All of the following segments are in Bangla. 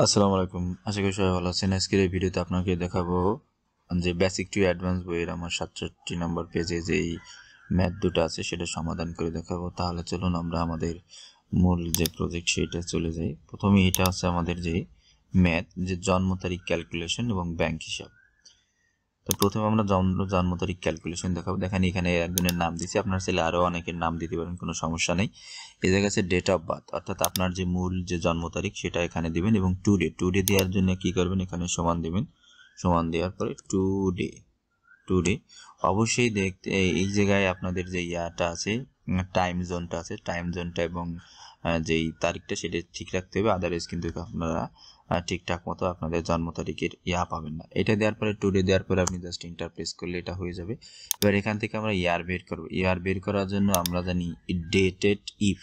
আসসালামু আলাইকুম। আশা করি সবাই ভালো আছেন। আজকের এই ভিডিওতে আপনাকে দেখাবো যে বেসিক টু অ্যাডভান্স বইয়ের আমার 67 নম্বর পেজে যেই ম্যাথ দুটো আছে সেটা সমাধান করে দেখাবো। তাহলে চলুন আমরা আমাদের মূল যে প্রজেক্ট সেটা চলে যাই। প্রথমে এটা আছে আমাদের যে ম্যাথ, যে জন্ম তারিখ ক্যালকুলেশন এবং ব্যাংক হিসাব। তো প্রথমে আমরা জন্ম তারিখ ক্যালকুলেশন দেখাবো। দেখেন এখানে একজনের নাম দিয়েছি, আপনার চাইলে আরও অনেকের নাম দিতে পারেন, কোনো সমস্যা নেই। এই জায়গায় আছে ডেট অফ বার্থ, অর্থাৎ আপনার যে মূল যে জন্ম তারিখ সেটা এখানে দিবেন, এবং টুডে দেওয়ার জন্য কি করবেন, এখানে সমান দিবেন। সমান দেওয়ার পরে টুডে অবশ্যই দেখতে এই জায়গায় আপনাদের যে ইয়াটা আছে, টাইম জোনটা আছে, টাইম জোনটা এবং যেই তারিখটা সেটা ঠিক রাখতে হবে। আদারওয়াইজ কিন্তু আপনারা ঠিকঠাক মতো আপনাদের জন্ম তারিখের পাবেন না। এটা দেওয়ার পরে টুডে দেওয়ার পরে আপনি জাস্ট ইন্টার প্রেস করলে এটা হয়ে যাবে। এবার এখান থেকে আমরা ইয়ার বের করবো। ইয়ার বের করার জন্য আমরা জানি ডেটেড ইফ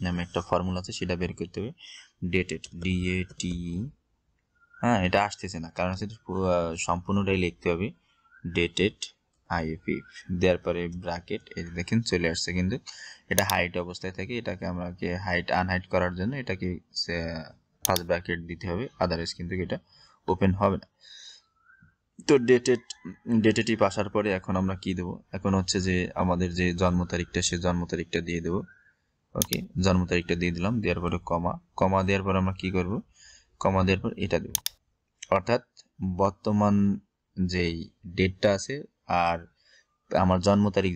নামে একটা ফর্মুলা আছে, সেটা বের করতে হবে। ডেটেড DAT, হ্যাঁ এটা আসতেছে না কারণ হচ্ছে সম্পূর্ণটাই লিখতে হবে। ডেটেড IF দেওয়ার পরে ব্র্যাকেট, এই দেখেন চলে আসছে, কিন্তু এটা হাইট অবস্থায় থাকে। এটাকে আমাকে হাইট আনহাইট করার জন্য এটাকে ফার্স্ট ব্র্যাকেট দিতে হবে, আদারওয়াইজ কিন্তু এটা ওপেন হবে না। তো ডেটেড আসার পরে এখন আমরা কি দেবো, এখন হচ্ছে যে আমাদের যে জন্ম তারিখটা, সে জন্ম তারিখটা দিয়ে দেবো। ওকে, জন্ম তারিখটা দিয়ে দিলাম, দেওয়ার পরে কমা দেওয়ার পর আমরা কি করব, কমা দেওয়ার পর এটা দেবো। অর্থাৎ বর্তমান যেই ডেটটা আছে আর আমার জন্ম তারিখ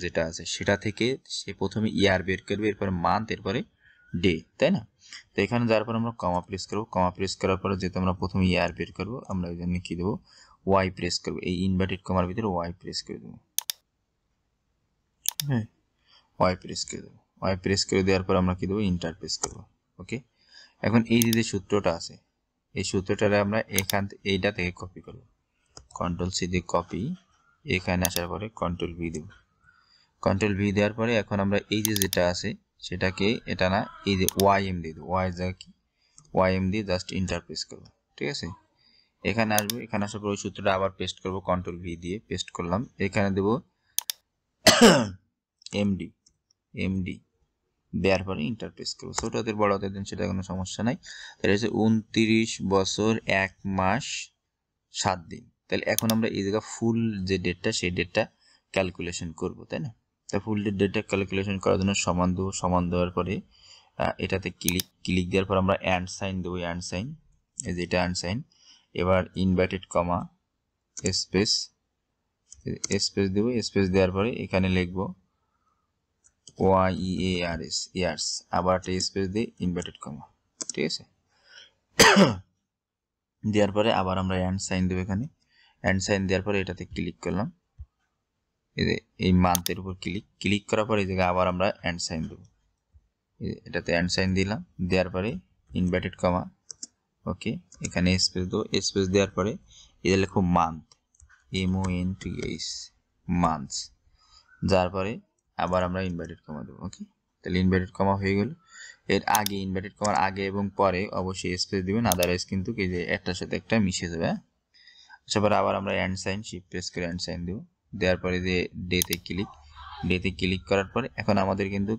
যেটা আছে সেটা থেকে সে প্রথমে ইয়ার বের করবে, এরপরে মান্থ, এরপরে ডে, তাই না? তো এখানে যাওয়ার পর আমরা কমা প্রেস করবো। কমা প্রেস করার পরে যেহেতু আমরা প্রথমে ইয়ার বের করবো, আমরা এই জন্য কি দেবো, ওয়াই প্রেস করবো। এই ইনভার্টেড কমার ভিতরে ওয়াই প্রেস করে দেবো। হ্যাঁ, ওয়াই প্রেস করে দেবো। ওয়াই প্রেস করে দেওয়ার পর আমরা কি দেবো, ইন্টার প্রেস করবো। ওকে, এখন এই যে সূত্রটা আছে, এই সূত্রটারে আমরা এইটা থেকে কপি করবো। কন্ট্রোল সি দিয়ে কপি, এখানে আসার পরে কন্ট্রোল ভি দেব। কন্ট্রোল ভি দেওয়ার পরে এখন আমরা এই যে যেটা আছে সেটাকে, এটা না, এই যে ওয়াইএম দিয়ে দেবো। ওয়াইএম দিয়ে জাস্ট ইন্টার প্রেস করবো। ঠিক আছে, এখানে আসবো, এখানে আসার পর ওই সূত্রটা আবার পেস্ট করবো, কন্ট্রোল ভি দিয়ে পেস্ট করলাম। এখানে দেবো এমডি দেওয়ার পরে ইন্টার প্রেস করবো। ছোট হাতের বড় হাতের দিন, সেটা কোনো সমস্যা নাই। তাহলে হচ্ছে 29 বছর 1 মাস 7 দিন। তাহলে এখন আমরা এই জায়গা ফুল যে ডেটটা, সেই ডেটটা ক্যালকুলেশন করবো, তাই না? তা ফুল ডেটটা ক্যালকুলেশন করার জন্য সমান দেবো। সমান দেওয়ার পরে এটাতে ক্লিক দেওয়ার পর আমরা অ্যান্ড সাইন দেবো। অ্যান্ড সাইন, এই যে এটা অ্যান্ড সাইন। এবার ইনভার্টেড কমা স্পেস দেবো। স্পেস দেওয়ার পরে এখানে লিখবো ইয়ার্স, আবার একটা স্পেস দিয়ে ইনভার্টেড কমা। ঠিক আছে, দেওয়ার পরে আবার আমরা অ্যান্ড সাইন দেবো। এখানে অ্যান্ড সাইন দেওয়ার পরে এটাতে ক্লিক করলাম, এই মান্থের উপর ক্লিক করার পরে এই জায়গায় আবার আমরা অ্যান্ড সাইন দেবো। এটাতে অ্যান্ড সাইন দিলাম, দেওয়ার পরে ইনভার্টেড কমা। ওকে, এখানে স্পেস দেবো। স্পেস দেওয়ার পরে এটা লিখো মান্থ, MONTH, মান্থস। যার পরে আবার আমরা ইনভার্টেড কমা দেবো। ওকে, তাহলে ইনভার্টেড কমা হয়ে গেল। এর আগে, ইনভার্টেড কমার আগে এবং পরে অবশ্যই স্পেস দিবেন, আদারওয়াইজ কিন্তু এই যে একটার সাথে একটা মিশে যাবে। তারপরে আবার আমরা অ্যান্ড সাইন, শিফট প্রেস করে অ্যান্ড সাইন দেবো। দেওয়ার পরে যে ডেতে ক্লিক করার পরে এখন আমাদের কিন্তু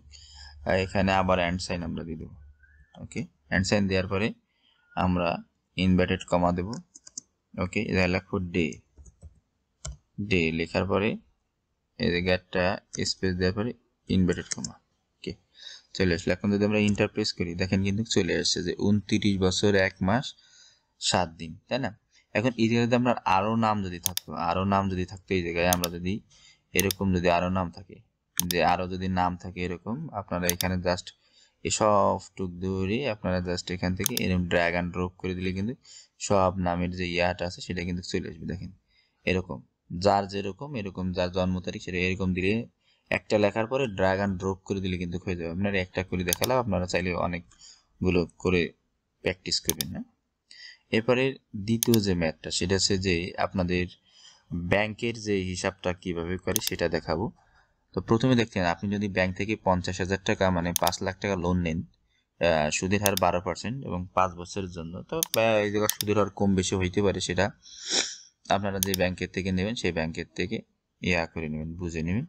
এখানে আবার অ্যান্ড সাইন আমরা দিয়ে দেবো। ওকে, অ্যান্ড সাইন দেওয়ার পরে আমরা ইনভার্টেড কমা দেবো। ওকে, এটা লিখবো ডে লেখার পরে এই জায়গায় একটা স্পেস দেওয়ার পরে ইনভার্টেড কমা। ওকে, চলে আসলে। এখন যদি আমরা ইন্টার প্রেস করি, দেখেন কিন্তু চলে আসছে যে 29 বছর 1 মাস 7 দিন, তাই না? এখন এই জায়গায় আমরা আরো নাম যদি থাকতো এই জায়গায় আমরা যদি এরকম যদি আরো নাম থাকে, যে আরো যদি নাম থাকে এরকম, আপনারা এখানে জাস্ট এসব টুক ধরে আপনারা জাস্ট এখান থেকে এরকম ড্র্যাগ অ্যান্ড ড্রপ করে দিলে কিন্তু সব নামের যে ইয়াটা আছে সেটা কিন্তু চলে আসবে। দেখেন এরকম, যার যেরকম এরকম, যার জন্ম তারিখ সেটা এরকম দিলে, একটা লেখার পরে ড্র্যাগ অ্যান্ড ড্রপ করে দিলে কিন্তু হয়ে যাবে। আপনারা একটা করে দেখালাম, আপনারা চাইলে অনেকগুলো করে প্র্যাকটিস করবেন না। এরপরে দ্বিতীয় যে ম্যাথটা, সেটা হচ্ছে যে আপনাদের ব্যাংকের যে হিসাবটা কিভাবে করে সেটা দেখাবো। তো প্রথমে দেখছেন, আপনি যদি ব্যাংক থেকে 50,000 টাকা মানে 5 লাখ টাকা লোন নেন, সুদের হার 12% এবং 5 বছরের জন্য, তো এই জায়গায় সুদের হার কম বেশি হইতে পারে, সেটা আপনারা যে ব্যাংকের থেকে নেবেন সেই ব্যাংকের থেকে করে নেবেন, বুঝে নেবেন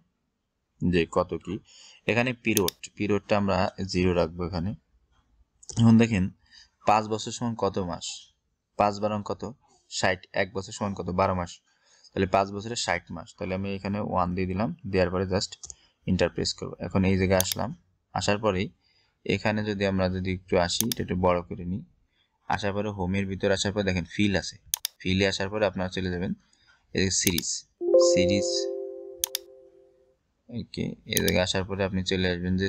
যে কত কি। এখানে পিরিয়ডটা আমরা 0 রাখবো এখানে। এখন দেখেন 5 বছর সমান কত মাস? 5 বারং কত? 60। 1 বছর সমান কত? 12 মাস। তাহলে 5 বছরে 60 মাস। তাহলে আমি এখানে 1 দিয়ে দিলাম, দেওয়ার পরে জাস্ট এন্টার প্রেস করব। এখন এই জায়গায় আসলাম, আসার পরেই এখানে যদি আমরা একটু আসি, এটা একটু বড় করে নিই। আসার পরে হোমের ভিতর আসার পর দেখেন ফিল আছে। ফিলে আসার পরে আপনারা চলে যাবেন এই সিরিজ। ওকে, এই জায়গায় আসার পরে আপনি চলে আসবেন যে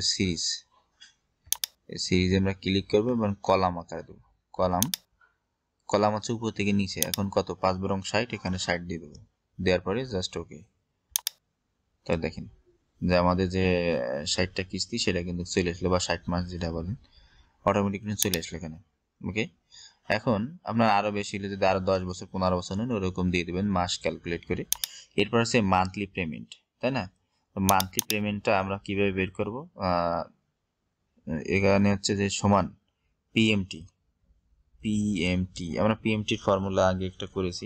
সিরিজে আমরা ক্লিক করবো এবং কলাম আকারে দেবো। কলাম হচ্ছে উপর থেকে নিচে। এখন কত? 5 বরং 60, এখানে 60 দিয়ে দেবো। দেওয়ার পরে জাস্ট ওকে। তাই দেখেন যে আমাদের যে 60টা কিস্তি সেটা কিন্তু চলে আসলো, বা 60 মাস যেটা বলেন, অটোমেটিক কিন্তু চলে আসলো এখানে। ওকে, এখন আপনার আরো বেশি হলে যদি আরো 10 বছর 15 বছর নেন ওরকম দিয়ে দেবেন মাস ক্যালকুলেট করে। এরপর আছে মান্থলি পেমেন্ট, তাই না? মান্থলি পেমেন্টটা আমরা কিভাবে বের করব? এখানে হচ্ছে যে সমান পিএমটি। আমরা পিএমটির ফর্মুলা আগে একটা করেছি,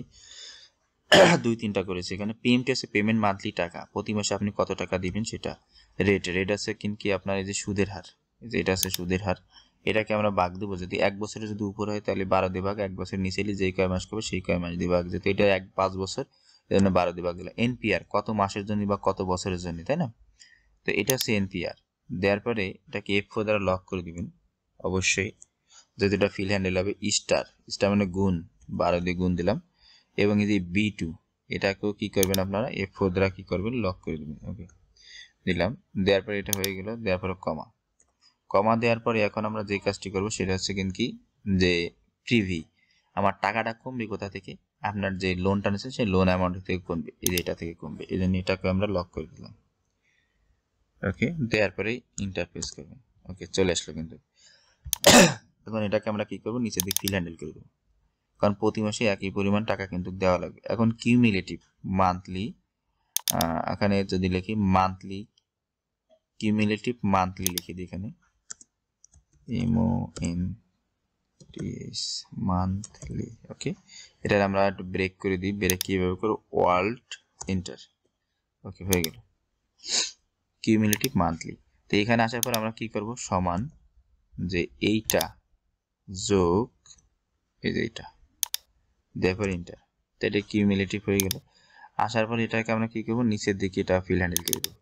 2-3টা করেছি। এখানে পিএমটি আছে পেমেন্ট মান্থলি টাকা, প্রতি মাসে আপনি কত টাকা দিবেন সেটা। রেট আছে কিন্তু আপনার এই যে সুদের হার, এই যে এটা আছে সুদের হার। এটাকে আমরা ভাগ দেবো, যদি 1 বছরের যদি উপর হয় তাহলে 12 দিয়ে ভাগ, 1 বছর নিচে হলে যেই কয় মাস করবে সেই কয় মাস দিয়ে ভাগ, যেহেতু এটা 5 বছর এই জন্য 12 দিয়ে ভাগ দিলাম। এনপিআর কত মাসের জন্য বা কত বছরের জন্য, তাই না? তো এটা হচ্ছে এনপিআর। দেওয়ার পরে এটাকে F4 দ্বারা লক করে দিবেন অবশ্যই, যদি এটা ফিল হ্যান্ডেল হবে। স্টার মানে গুণ, 12 দিয়ে গুণ দিলাম। এবং এই যে B2 এটাকেও কি করবেন আপনারা? F4 দ্বারা কি করবেন? লক করে দিবেন। ওকে, দিলাম। দেওয়ার পরে এটা হয়ে গেল। দেওয়ার পরে কমা দেওয়ার পরে এখন আমরা যে কাজটি করব সেটা হচ্ছে কিন্তু কি, যে প্রিভি আমার টাকাটা কমবে কোথা থেকে? আপনার যে লোনটা নিয়েছেন সেই লোন অ্যামাউন্ট থেকে কমবে, এই যে এটা থেকে কমবে, এই জন্য এটাকে আমরা লক করে দিলাম। ওকে, দেওয়ার পরে ইন্টারফেস করবেন। ওকে, চলে আসলো কিন্তু। এখন এটাকে আমরা কি করব? নিচের দিকে ফিল হ্যান্ডেল করে দেবো, কারণ প্রতি মাসে একই পরিমাণ টাকা কিন্তু দেওয়া লাগবে। এখন কিউমুলেটিভ মান্থলি, এখানে যদি লিখি মান্থলি, কিউমুলেটিভ মান্থলি লিখে দিই এখানে MONTS মান্থলি। ওকে, এটা আমরা একটু ব্রেক করে দিই। ব্রেক কিভাবে করব? Walt enter. ওকে, হয়ে গেল কিউমুলেটিভ মান্থলি। তো এখানে আসার পর আমরা কি করব? সমান যে এইটা যোগ এই যে এটা, দেওয়ার এন্টার। তো এটা কিউমুলেটিভ হয়ে গেল। আসার পর এটাকে আমরা কি করব? নিচের দিকে এটা ফিল হ্যান্ডেল করে দেবো।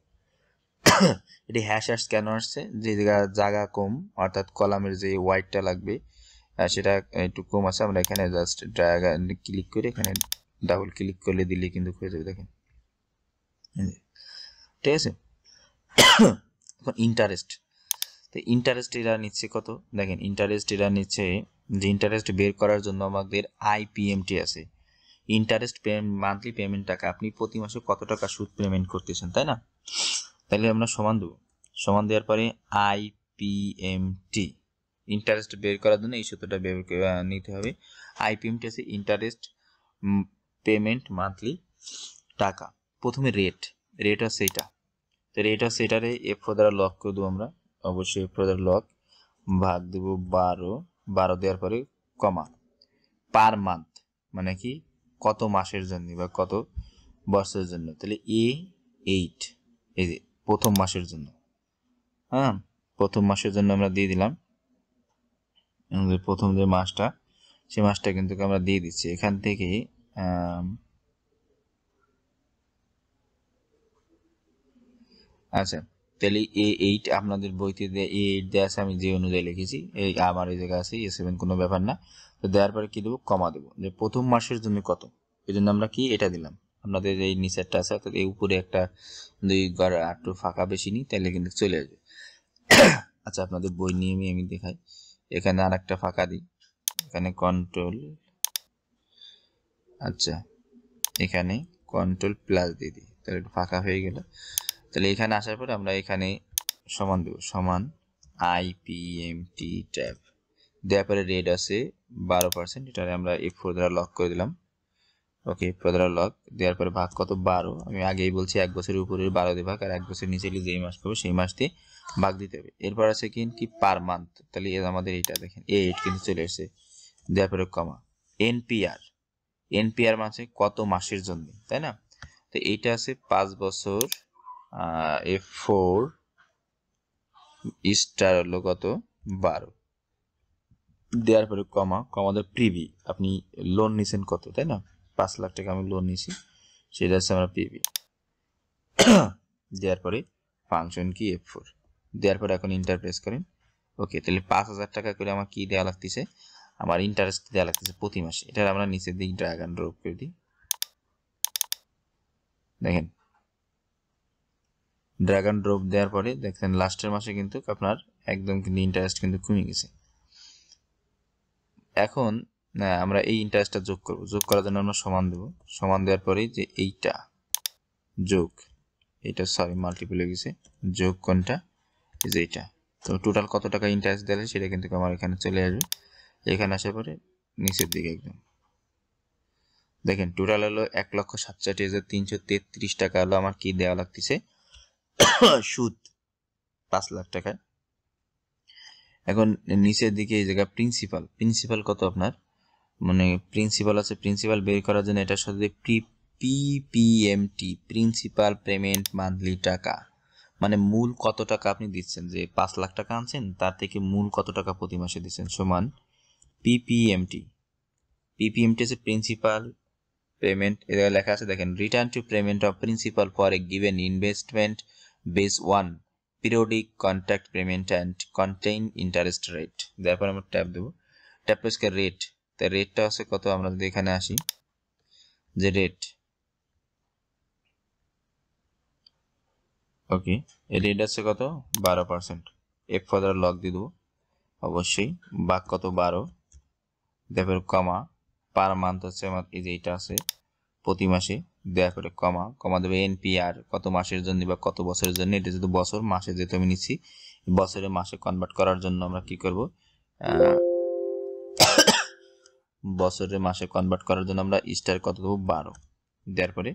এটি হ্যাশ কেন আসছে? যে জায়গা কম, অর্থাৎ কলামের যে ওয়াইডটা লাগবে সেটা একটু কম আছে। আমরা এখানে জাস্ট ক্লিক করে এখানে ডাবল ক্লিক করলে দিলে কিন্তু হয়ে যাবে। দেখেন, ঠিক আছে। এখন ইন্টারেস্ট, তো ইন্টারেস্ট এরা নিচ্ছে কত? দেখেন ইন্টারেস্ট এরা নিচ্ছে, যে ইন্টারেস্ট বের করার জন্য আমাদের আইপিএমটি আছে, ইন্টারেস্ট মান্থলি পেমেন্ট টাকা। আপনি প্রতি মাসে কত টাকা সুদ পেমেন্ট করতেছেন, তাই না? তাহলে আমরা সমান দেবো। সমান দেওয়ার পরে আইপিএমটি, ইন্টারেস্ট বের করার জন্য এই সূত্রটা নিতে হবে। আইপিএমটি আছে ইন্টারেস্ট পেমেন্ট মান্থলি টাকা। প্রথমে রেট আছে এটা, তো রেট আছে এটারে F4 দ্বারা লক করে দেবো আমরা। অবশ্যই F4 দ্বারা লক, ভাগ দেবো 12 দেওয়ার পরে কমা, পার মান্থ মানে কি কত মাসের জন্য বা কত বছরের জন্য। তাহলে A8, এই যে প্রথম মাসের জন্য। হ্যাঁ, প্রথম মাসের জন্য আমরা দিয়ে দিলাম। প্রথম যে মাসটা সেই মাসটা কিন্তু আমরা দিয়ে দিচ্ছি এখান থেকে। আচ্ছা, তাহলে A8 আপনাদের বইতে A8 দেওয়া আছে, আমি যে অনুযায়ী লিখেছি, এই আমার এই জায়গায় আছে A7, কোনো ব্যাপার না। তো দেওয়ার পরে কি দেবো? কমা দেবো, যে প্রথম মাসের জন্য কত, এই জন্য আমরা কি এটা দিলাম। আপনাদের এই নিচেরটা আছে, অর্থাৎ এই উপরে একটা দুই ঘর একটু ফাঁকা বেশি নিই, তাহলে কিন্তু চলে আসবে। আচ্ছা, আপনাদের বই নিয়ে আমি দেখাই। এখানে আর একটা ফাঁকা দিই, এখানে কন্ট্রোল, আচ্ছা এখানে কন্ট্রোল প্লাস দিয়ে দিই, তাহলে একটু ফাঁকা হয়ে গেল। তাহলে এখানে আসার পরে আমরা এখানে সমান দেব, সমান আইপিএমটি ট্যাব। দেওয়ার পরে রেট আছে 12%, এটা আমরা F4 দ্বারা লক করে দিলাম। ওকে, F4 দ্বারা লক দেওয়ার পরে ভাগ কত? 12। আমি আগেই বলছি 1 বছরের উপরের 12 দিয়ে ভাগ, আর 1 বছর নিচে যেই মাস করবে সেই মাস দিয়ে ভাগ দিতে হবে। এরপর আছে কি পার মান্থ, তাহলে আমাদের এইটা দেখেন A8 কিন্তু চলে এসেছে। দেওয়ার পরে কমা, এনপিআর মানে কত মাসের জন্য, তাই না? তো এইটা আছে 5 বছর, F4 স্টার হলো কত? 12। দেওয়ার পরে কমা কমাদের প্রিভি, আপনি লোন নিছেন কত, তাই না? 5 লাখ টাকা আমি লোন নিছি, সেটা হচ্ছে আমরা প্রিভি। দেওয়ার পরে ফাংশন কি F4, দেওয়ার পরে এখন ইন্টার প্রেস করেন। ওকে, তাহলে 5,000 টাকা করে আমার কি দেওয়া লাগতেছে, আমার ইন্টারেস্ট দেওয়া লাগতেছে প্রতি মাসে। এটা আমরা নিচের দিক ড্র্যাগ এন্ড ড্রপ করে দিই। দেখেন ড্র্যাগ এন্ড ড্রপ দেওয়ার পরে দেখেন লাস্টের মাসে কিন্তু আপনার একদম কিন্তু ইন্টারেস্ট কিন্তু কমে গেছে। এখন আমরা এই ইন্টারেস্টটা যোগ করব। যোগ করার জন্য আমরা সমান দেব। সমান দেওয়ার পরে যে এইটা যোগ, এটা সরি মাল্টিপল হয়ে গেছে, যোগ কোনটা, এই যে এটা। তো টোটাল কত টাকা ইন্টারেস্ট দিলে সেটা কিন্তু আমার এখানে চলে আসবে। এখানে আসার পরে নিচের দিকে একদম দেখেন টোটাল হলো 1,67,333 টাকা হলো আমার কি দেওয়া লাগতেছে সুদ 5 লাখ টাকা। এখন নিচের দিকে এই জায়গা প্রিন্সিপাল কত আপনার, মানে প্রিন্সিপাল আছে, প্রিন্সিপাল বের করার জন্য এটার সাথে পিপিএমটি, প্রিন্সিপাল পেমেন্ট মান্থলি টাকা, মানে মূল কত টাকা আপনি দিচ্ছেন, যে 5 লাখ টাকা আনছেন তার থেকে মূল কত টাকা প্রতি মাসে দিচ্ছেন সমান পিপিএমটি। পিপিএমটি আছে প্রিন্সিপাল পেমেন্ট, এখানে লেখা আছে দেখেন return to payment of principal for a given investment base 1 periodic contact payment and contain interest rate. তারপর আমরা ট্যাপ দেবো, ট্যাপ প্রেস করে রেট, তাই রেটটা আছে কত, আমরা যদি এখানে আসি যে রেট, ওকে এই রেট আছে কত 12%। F4 দ্বারা লক দিয়ে দেবো অবশ্যই, বাক কত 12, তারপর কমা পার মান্থ হচ্ছে আমার এই যে এটা আছে প্রতি মাসে, দেওয়ার পরে কমা দেবে এনপিআর কত মাসের জন্য বা কত বছরের জন্য, এটা যেহেতু বছর, মাসে যেহেতু আমি নিচ্ছি বছরে মাসে কনভার্ট করার জন্য আমরা কি করব, বছরে মাসে কনভার্ট করার জন্য আমরা স্টার কত দেবো 12, দেওয়ার পরে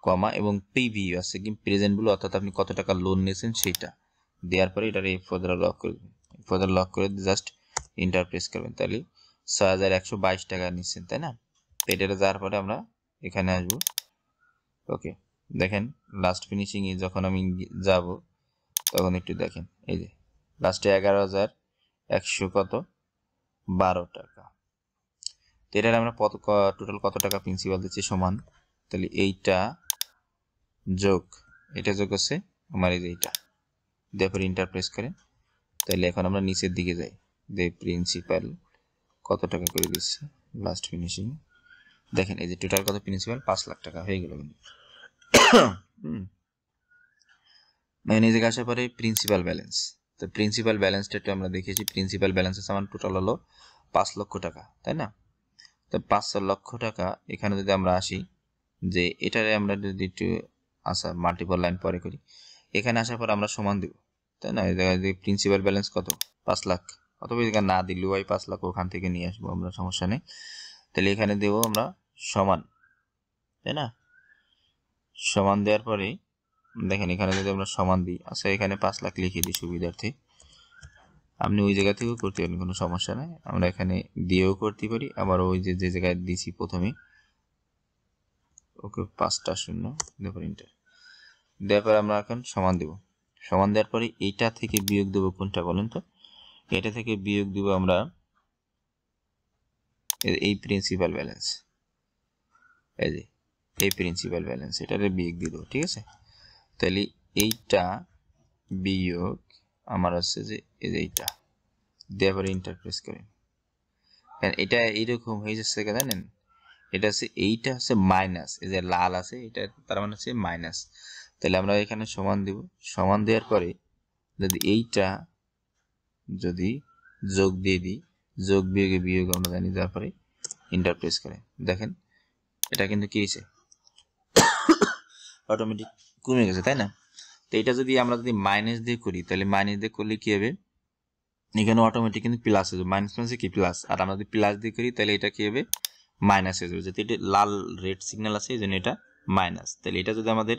কমা এবং পিভি আছে কি প্রেজেন্ট বলে, অর্থাৎ আপনি কত টাকা লোন নিয়েছেন সেটা, দেওয়ার পরে এটার F4 দ্বারা লক করে দেবেন। F4 দ্বারা লক করে জাস্ট ইন্টার প্রেস করবেন, তাহলে 6,122 টাকা নিচ্ছেন, তাই না? তো এটা যাওয়ার পরে আমরা এখানে আসবো। ওকে দেখেন লাস্ট ফিনিশিং এ যখন আমি যাব তখন একটু দেখেন এই যে লাস্টে 11,100 কত 12 টাকা। তো এটার আমরা টোটাল কত টাকা প্রিন্সিপাল দিচ্ছি সমান, তাহলে এইটা যোগ এটা যোগ আছে আমার এই যে এইটা, তারপর ইন্টার প্রেস করেন। তাহলে এখন আমরা নিচের দিকে যাই, যে প্রিন্সিপাল কত টাকা করে দিচ্ছে লাস্ট ফিনিশিং, দেখেন এই যে টোটাল কত প্রিন্সিপাল 5 লাখ টাকা হয়ে গেল। মানে এই জায়গায় আসার পরে প্রিন্সিপাল ব্যালেন্স, তো প্রিন্সিপাল ব্যালেন্সটা একটু আমরা দেখেছি, প্রিন্সিপাল ব্যালেন্স আমার টোটাল হলো 5 লক্ষ টাকা, তাই না? তো 5 লক্ষ টাকা এখানে যদি আমরা আসি, যে এটারে আমরা যদি একটু মাল্টিপল লাইন পরে করি, এখানে আসার পর আমরা সমান দিব, তাই না? এই জায়গায় প্রিন্সিপাল ব্যালেন্স কত 5 লাখ, অথবা এখানে না দিলেও 5 লাখ ওখান থেকে নিয়ে আসবো আমরা, সমস্যা নেই। তাহলে এখানে দেবো আমরা সমান, তাই না? সমান দেওয়ার পরে দেখেন এখানে যদি আমরা সমান দিই, আচ্ছা এখানে 5 লাখ লিখে দিই সুবিধার্থে, আপনি ওই জায়গা থেকেও করতে পারেন, কোনো সমস্যা নেই। আমরা এখানে দিয়েও করতে পারি, আবার ওই যে জায়গায় দিছি প্রথমে, ওকে 5টা শূন্য দেওয়ার ইন্টার দেওয়ার পরে আমরা এখন সমান দেব। সমান দেওয়ার পরে এইটা থেকে বিয়োগ দেবো কোনটা বলেন তো, এটা থেকে বিয়োগ দেবো আমরা এই প্রিন্সিপাল ব্যালেন্স, এই যে এই প্রিন্সিপাল ব্যালেন্স এটারে বিয়োগ দিয়ে দেবো, ঠিক আছে? তাহলে এইটা বিয়োগ আমার হচ্ছে যে এই যে এইটা, দেওয়ার পরে ইন্টার প্রেস করেন, এটা এইরকম হয়ে যাচ্ছে জানেন, এটা হচ্ছে এইটা হচ্ছে মাইনাস, এই যে লাল আছে এটা তার মানে হচ্ছে মাইনাস। তাহলে আমরা এখানে সমান দিব, সমান দেওয়ার পরে যদি এইটা যদি যোগ দিয়ে দিই, যোগ বিয়োগে বিয়োগ আমরা জানি, তারপরে ইন্টার প্রেস করে দেখেন এটা কিন্তু কি হয়েছে অটোমেটিক কমে গেছে, তাই না? তো এটা যদি আমরা যদি মাইনাস দিয়ে করি, তাহলে মাইনাস দিয়ে করলে কি হবে, এখানে অটোমেটিক কিন্তু প্লাস হয়ে যাবে, মাইনাস মানে কি প্লাস, আর আমরা যদি প্লাস দিয়ে করি তাহলে এটা কি হবে মাইনাস হয়ে যাবে, যেহেতু এটা লাল রেড সিগন্যাল আছে এই জন্য এটা মাইনাস। তাহলে এটা যদি আমাদের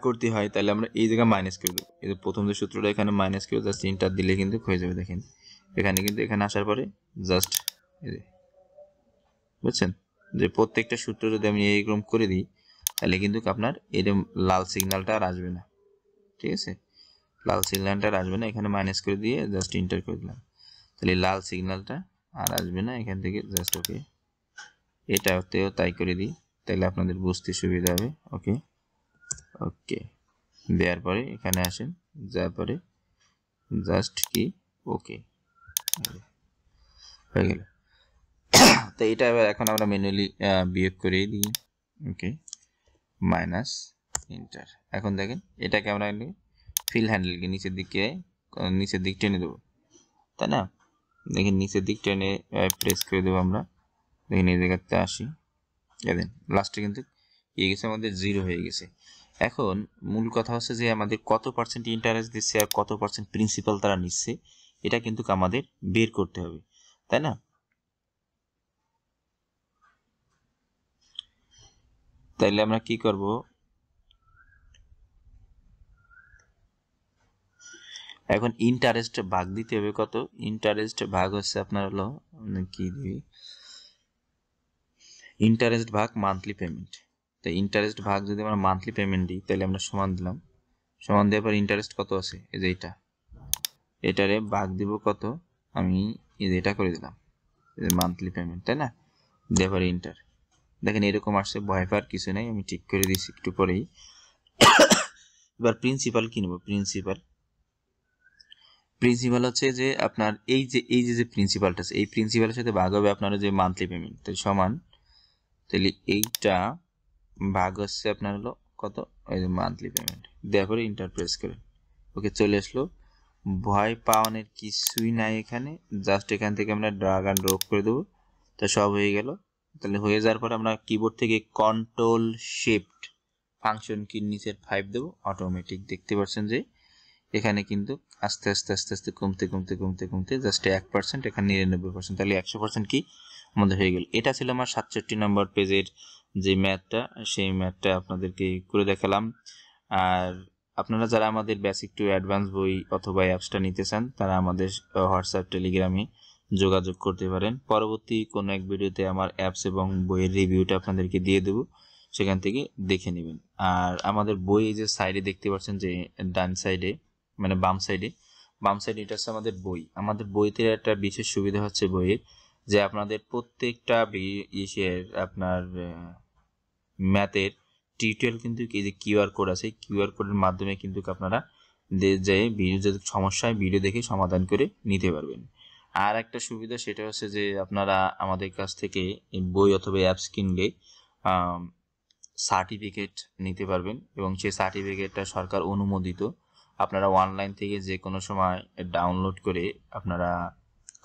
করতে হয় তাহলে আমরা এই জায়গায় মাইনাস করে দেবো, এই যে প্রথম যে সূত্রটা এখানে মাইনাস করে জাস্ট ইন্টার দিলে কিন্তু হয়ে যাবে। দেখেন এখানে কিন্তু এখানে আসার পরে জাস্ট বুঝছেন যে প্রত্যেকটা সূত্র যদি আমি এইরকম করে দিই তাহলে কিন্তু আপনার এরকম লাল সিগন্যালটা আর আসবে না, ঠিক আছে? লাল সিগন্যালটা আর আসবে না, এখানে মাইনাস করে দিয়ে জাস্ট ইন্টার করে দিলাম। তাহলে লাল সিগন্যালটা আর আসবে না এখান থেকে, জাস্ট ওকে। এটাতেও তাই করে দিই, তাহলে আপনাদের বুঝতে সুবিধা হবে। ওকে ওকে দেওয়ার পরে এখানে আসেন, যাওয়ার পরে জাস্ট কি ওকে হয়ে গেল। তো এটা এখন আমরা ম্যানুয়ালি বিয়োগ করে দিই। ওকে মাইনাস ইন্টার। এখন দেখেন এটাকে আমরা ফিল হ্যান্ডেলকে নিচের দিক টেনে দেবো, তাই না? দেখেন নিচের দিক টেনে প্রেস করে দেবো আমরা। দেখেন এই জায়গাতে আসি, দেখেন লাস্টে কিন্তু ইয়ে গেছে, আমাদের 0 হয়ে গেছে। এখন মূল কথা হচ্ছে যে আমাদের কত পার্সেন্ট ইন্টারেস্ট দিচ্ছে আর কত পার্সেন্ট প্রিন্সিপাল তারা নিচ্ছে, এটা কিন্তু আমাদের বের করতে হবে, তাই না? তাইলে আমরা কি করব, এখন ইন্টারেস্ট ভাগ দিতে হবে কত। ইন্টারেস্ট ভাগ হচ্ছে আপনার হলো কি দিবি, ইন্টারেস্ট ভাগ মান্থলি পেমেন্ট। তো ইন্টারেস্ট ভাগ যদি আমরা মান্থলি পেমেন্ট দিই, তাহলে আমরা সমান দিলাম, সমান দেওয়ার পর ইন্টারেস্ট কত আছে, এই যে এটারে ভাগ দিব কত, আমি এই যে এটা করে দিলাম মান্থলি পেমেন্ট, তাই না? দেওয়ার পরে ইন্টার। দেখেন এরকম আসছে, ভয় পাওয়ার কিছু নাই, আমি ঠিক করে দিচ্ছি একটু পরেই। এবার প্রিন্সিপাল কি নেব, প্রিন্সিপাল হচ্ছে যে আপনার এই যে প্রিন্সিপালটা আছে, এই প্রিন্সিপালের সাথে ভাগ হবে আপনার যে মান্থলি পেমেন্ট, তাই সমান, তাহলে এইটা ভাগ হচ্ছে আপনার হলো কত, এই যে মান্থলি পেমেন্ট। দেওয়ার পরে ইন্টার প্রেস করেন, ওকে চলে আসলো। ভয় পাওয়ানোর কিছুই নাই এখানে, জাস্ট এখান থেকে আমরা ড্রাগ অ্যান্ড ড্রপ করে দেবো, তো সব হয়ে গেল। তাহলে হয়ে যাওয়ার পর আমরা কিবোর্ড থেকে কন্ট্রোল শিফট ফাংশন কি নিচের 5 দেবো, অটোমেটিক দেখতে পাচ্ছেন যে এখানে কিন্তু আস্তে আস্তে আস্তে আস্তে কমতে কমতে কমতে কমতে জাস্ট 1%, এখানে 99%, তাহলে 100% কি আমাদের হয়ে গেল। এটা ছিল আমার 67 নম্বর পেজের যে ম্যাথটা, সেই ম্যাথটা আপনাদেরকে করে দেখালাম। আর আপনারা যারা আমাদের বেসিক টু অ্যাডভান্স বই অথবা অ্যাপসটা নিতে চান, তারা আমাদের হোয়াটসঅ্যাপ টেলিগ্রামে যোগাযোগ করতে পারেন। পরবর্তী কোনো এক ভিডিওতে আমার অ্যাপস এবং বইয়ের রিভিউটা আপনাদেরকে দিয়ে দেবো, সেখান থেকে দেখে নেবেন। আর আমাদের বই যে সাইডে দেখতে পাচ্ছেন যে ডান সাইডে, মানে বাম সাইডে এটা হচ্ছে আমাদের বই। আমাদের বইতে একটা বিশেষ সুবিধা হচ্ছে বইয়ের, যে আপনাদের প্রত্যেকটা আপনার ম্যাথের টিউটোরিয়াল কিন্তু এই যে কিউআর কোড আছে, কিউআর কোডের মাধ্যমে কিন্তু আপনারা যে ভিডিও যদি সমস্যা হয় ভিডিও দেখে সমাধান করে নিতে পারবেন। আর একটা সুবিধা সেটা হচ্ছে যে আপনারা আমাদের কাছ থেকে বই অথবা অ্যাপস কিনলে সার্টিফিকেট নিতে পারবেন, এবং সেই সার্টিফিকেটটা সরকার অনুমোদিত। আপনারা অনলাইন থেকে যে কোনো সময় ডাউনলোড করে আপনারা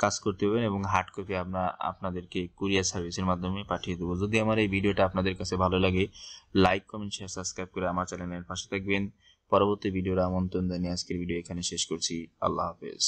কাজ করতে পারবেন, এবং হার্ড কপি আমরা আপনাদেরকে কুরিয়ার সার্ভিসের মাধ্যমে পাঠিয়ে দেবো। যদি আমার এই ভিডিওটা আপনাদের কাছে ভালো লাগে, লাইক কমেন্ট শেয়ার সাবস্ক্রাইব করে আমার চ্যানেলের পাশে থাকবেন। পরবর্তী ভিডিওর আমন্ত্রণ জানিয়ে আজকের ভিডিও এখানে শেষ করছি। আল্লাহ হাফেজ।